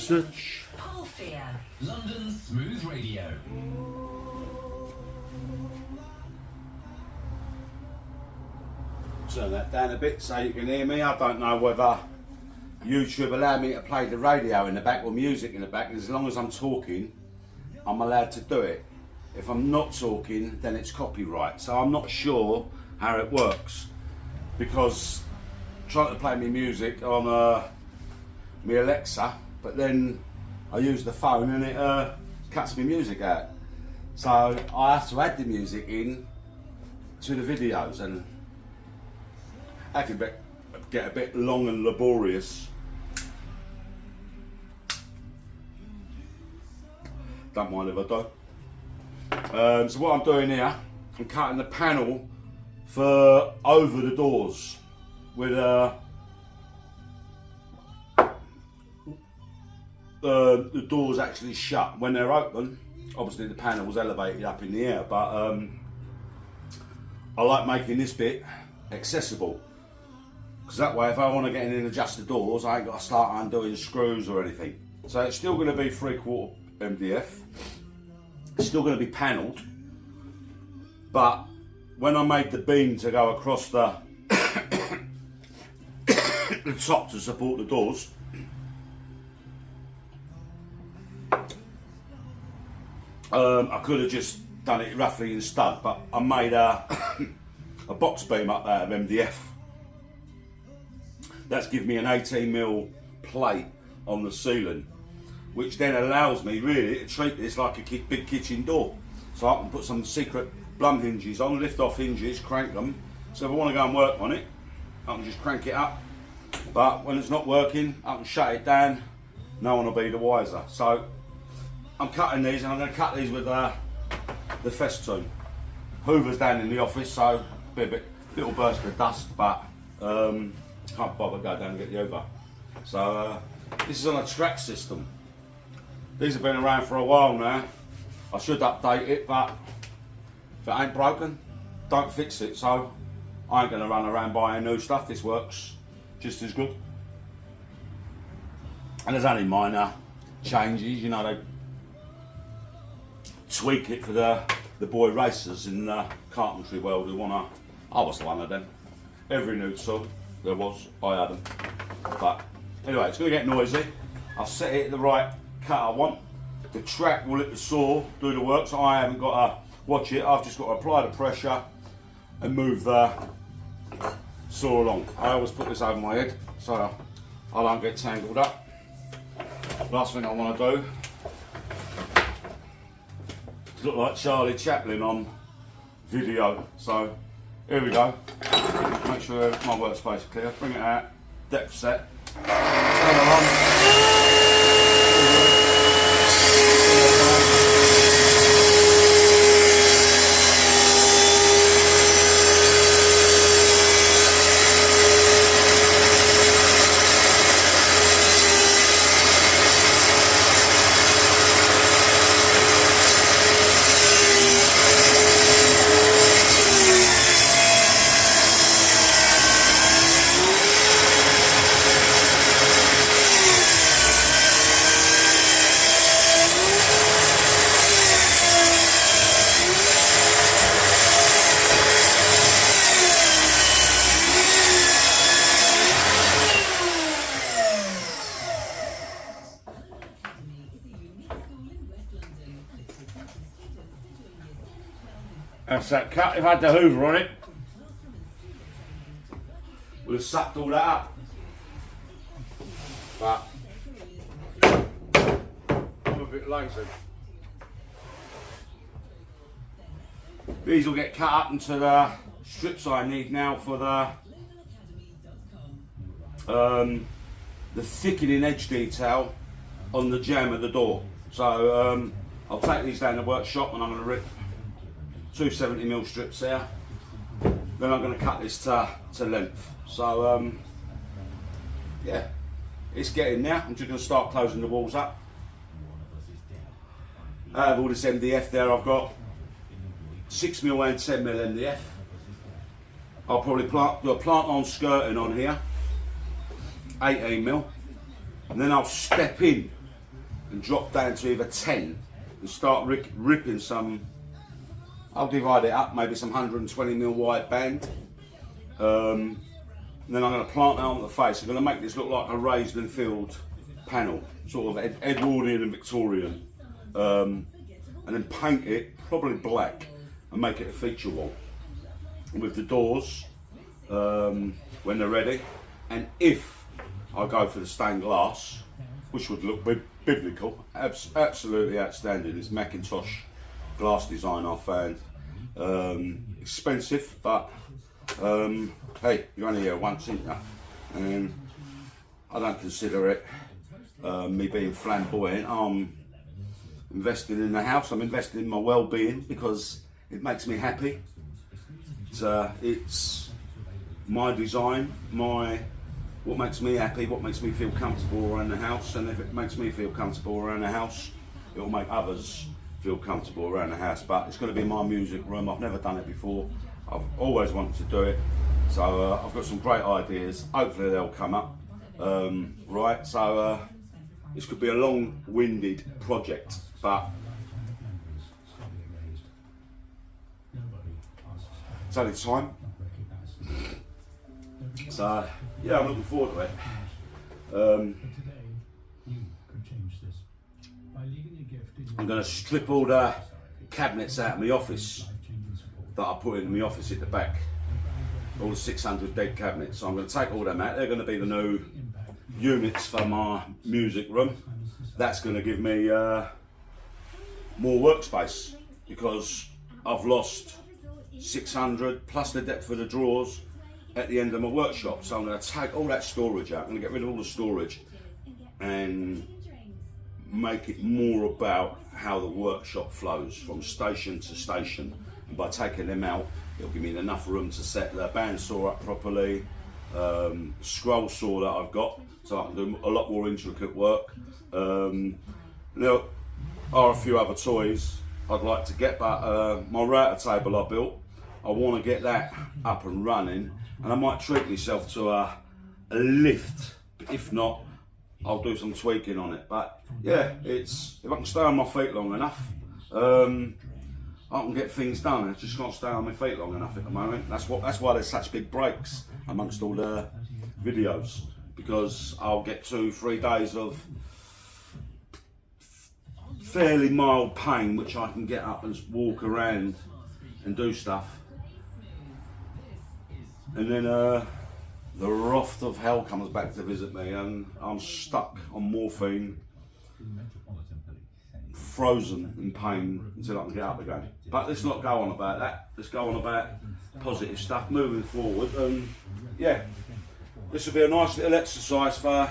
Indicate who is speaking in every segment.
Speaker 1: Such.
Speaker 2: London Smooth Radio.
Speaker 1: Turn that down a bit so you can hear me. I don't know whether YouTube allowed me to play the radio in the back or music in the back. As long as I'm talking, I'm allowed to do it. If I'm not talking, then it's copyright. So I'm not sure how it works, because I'm trying to play me music on my Alexa, but then I use the phone and it cuts my music out. So I have to add the music in to the videos, and that can get a bit long and laborious. Don't mind if I do. So what I'm doing here, I'm cutting the panel for over the doors with the doors actually shut. When they're open, obviously the panel's elevated up in the air, but I like making this bit accessible, because that way if I want to get in and adjust the doors, I ain't got to start undoing screws or anything. So it's still going to be 3/4 MDF, it's still going to be panelled, but when I made the beam to go across the the top to support the doors, I could have just done it roughly in stud, but I made a box beam up out of MDF. That's given me an 18mm plate on the ceiling, which then allows me really to treat this like a big kitchen door. So I can put some secret plumb hinges on, lift off hinges, crank them. So if I want to go and work on it, I can just crank it up. But when it's not working, I can shut it down. No one will be the wiser. So I'm cutting these, and I'm going to cut these with the festoon. Hoover's down in the office, so be a little burst of dust, but can't bother to go down and get the Hoover. So this is on a track system. These have been around for a while now. I should update it, but if it ain't broken, don't fix it. So I ain't going to run around buying new stuff. This works just as good. And there's only minor changes, you know, they tweak it for the boy racers in the carpentry world who wanna. I was one of them. Every new tool there was, I had them. But anyway, it's gonna get noisy. I've set it at the right cut I want. The track will let the saw do the work, so I haven't got to watch it. I've just got to apply the pressure and move the saw along. I always put this over my head so I don't get tangled up. Last thing I want to do is look like Charlie Chaplin on video. So here we go. Make sure my workspace is clear. Bring it out. Depth set. Turn it on. That's that cut. If I had the Hoover on it, would have sucked all that up. But I'm a bit lazy. These will get cut up into the strips I need now for the thickening edge detail on the jamb of the door. So I'll take these down to the workshop and I'm going to rip 270mm strips there. Then I'm going to cut this to length. So yeah, it's getting there. I'm just going to start closing the walls up. I have all this MDF there. I've got 6mm and 10mm MDF. I'll probably do a plant-on skirting on here, 18mm, and then I'll step in and drop down to either 10 and start ripping some. I'll divide it up, maybe some 120mm wide band. And then I'm going to plant that on the face. I'm going to make this look like a raised and filled panel, sort of Edwardian and Victorian. And then paint it probably black and make it a feature wall with the doors when they're ready. And if I go for the stained glass, which would look biblical, absolutely outstanding. It's Macintosh glass design I found. Expensive, but hey, you're only here once, ain't you? And I don't consider it me being flamboyant. I'm investing in the house, I'm investing in my well-being because it makes me happy. It's my design, what makes me happy, what makes me feel comfortable around the house, and if it makes me feel comfortable around the house, it will make others feel comfortable around the house. But it's going to be my music room. I've never done it before. I've always wanted to do it, so I've got some great ideas. Hopefully they'll come up. Right, so this could be a long-winded project, but it's only time. So yeah, I'm looking forward to it. I'm going to strip all the cabinets out of my office that I put in my office at the back. All the 600 dead cabinets. So I'm going to take all them out. They're going to be the new units for my music room. That's going to give me more workspace because I've lost 600 plus the depth of the drawers at the end of my workshop. So I'm going to take all that storage out. I'm going to get rid of all the storage and make it more about how the workshop flows from station to station. And by taking them out, it'll give me enough room to set the bandsaw up properly, scroll saw that I've got, so I can do a lot more intricate work. There are a few other toys I'd like to get, but my router table I built, I want to get that up and running, and I might treat myself to a lift. If not, I'll do some tweaking on it. But yeah, if I can stay on my feet long enough, I can get things done. I just can't stay on my feet long enough at the moment. That's why there's such big breaks amongst all the videos, because I'll get 2-3 days of fairly mild pain, which I can get up and walk around and do stuff, and then the wrath of hell comes back to visit me, and I'm stuck on morphine, frozen in pain until I can get up again. But let's not go on about that. Let's go on about positive stuff, moving forward. And yeah, this will be a nice little exercise for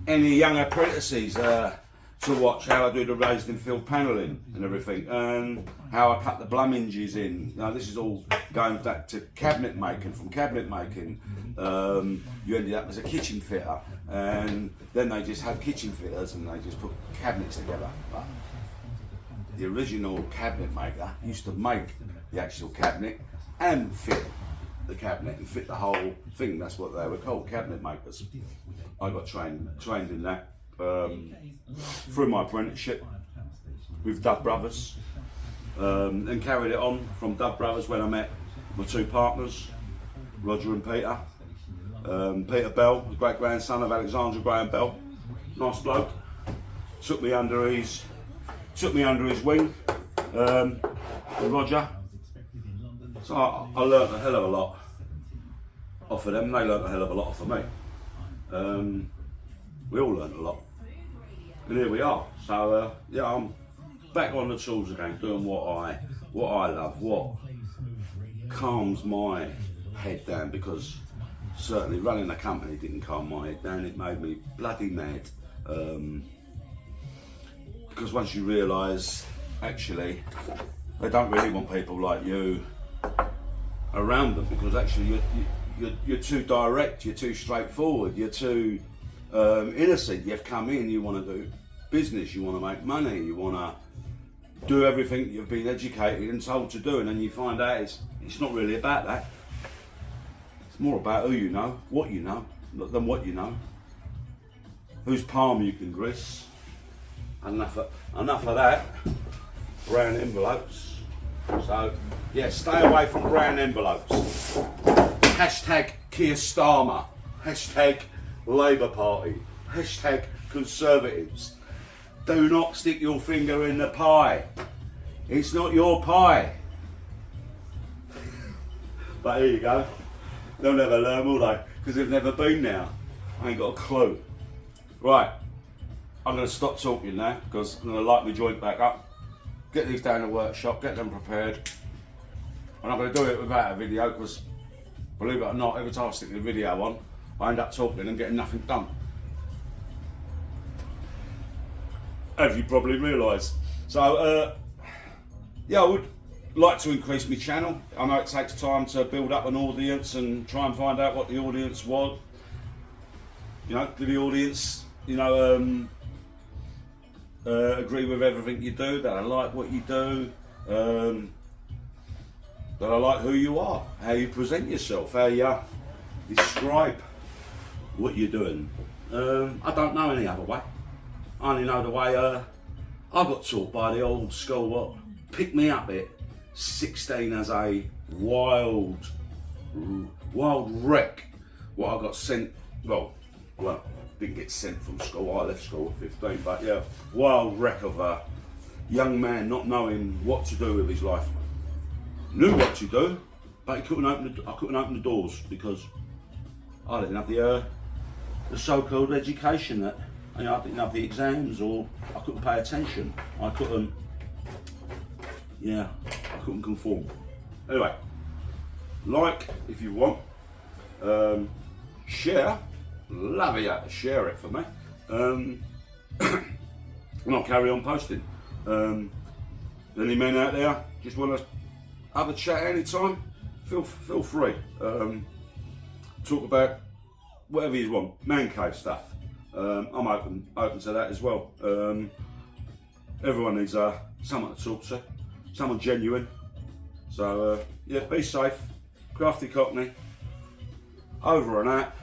Speaker 1: any young apprentices to watch how I do the raised and filled panelling and everything, and how I cut the blum hinges in. Now this is all going back to cabinet making. From cabinet making, you ended up as a kitchen fitter, and then they just have kitchen fitters and they just put cabinets together. But the original cabinet maker used to make the actual cabinet and fit the cabinet and fit the whole thing. That's what they were called, cabinet makers. I got trained in that through my apprenticeship with Dove Brothers, and carried it on from Dove Brothers when I met my two partners, Roger and Peter. Peter Bell, the great grandson of Alexander Graham Bell, nice bloke. Took me under his wing, Roger. So I learnt a hell of a lot off of them. They learnt a hell of a lot off of me. We all learnt a lot, and here we are. So yeah, I'm back on the tools again, doing what I love, what calms my head down, because certainly running a company didn't calm my head down. It made me bloody mad, because once you realise actually they don't really want people like you around them, because actually you're too direct, you're too straightforward, you're too innocent. You've come in, you want to do business, you want to make money, you want to do everything you've been educated and told to do, and then you find out it's not really about that. It's more about who you know, what you know, than what you know, whose palm you can grease, enough of that. Brown envelopes. So yeah, stay away from brown envelopes. Hashtag Keir Starmer. Hashtag Labour Party. Hashtag Conservatives. Do not stick your finger in the pie. It's not your pie. But here you go. They'll never learn, will they? Because they've never been there. I ain't got a clue. Right, I'm going to stop talking now because I'm going to light my joint back up, get these down the workshop, get them prepared. I'm not going to do it without a video because, believe it or not, every time I stick the video on, I end up talking and getting nothing done. As you probably realise. So, yeah, I would like to increase my channel. I know it takes time to build up an audience and try and find out what the audience want. You know, do the audience, you know, agree with everything you do, that I like what you do, that I like who you are, how you present yourself, how you describe what you're doing. I don't know any other way. I only know the way I got taught by the old school what picked me up at 16 as a wild wreck. What I got sent, well, didn't get sent from school, I left school at 15, but yeah, wild wreck of a young man not knowing what to do with his life. Knew what to do, but I couldn't open the doors because I didn't have the so-called education that, you know, I didn't have the exams, or I couldn't pay attention. I couldn't conform. Anyway, like if you want, share. Love you to share it for me, and I'll carry on posting. Any men out there just want to have a chat anytime, feel free. Talk about whatever you want, man cave stuff. I'm open to that as well. Everyone needs someone to talk to, someone genuine. So yeah, be safe, crafty Cockney, over and out.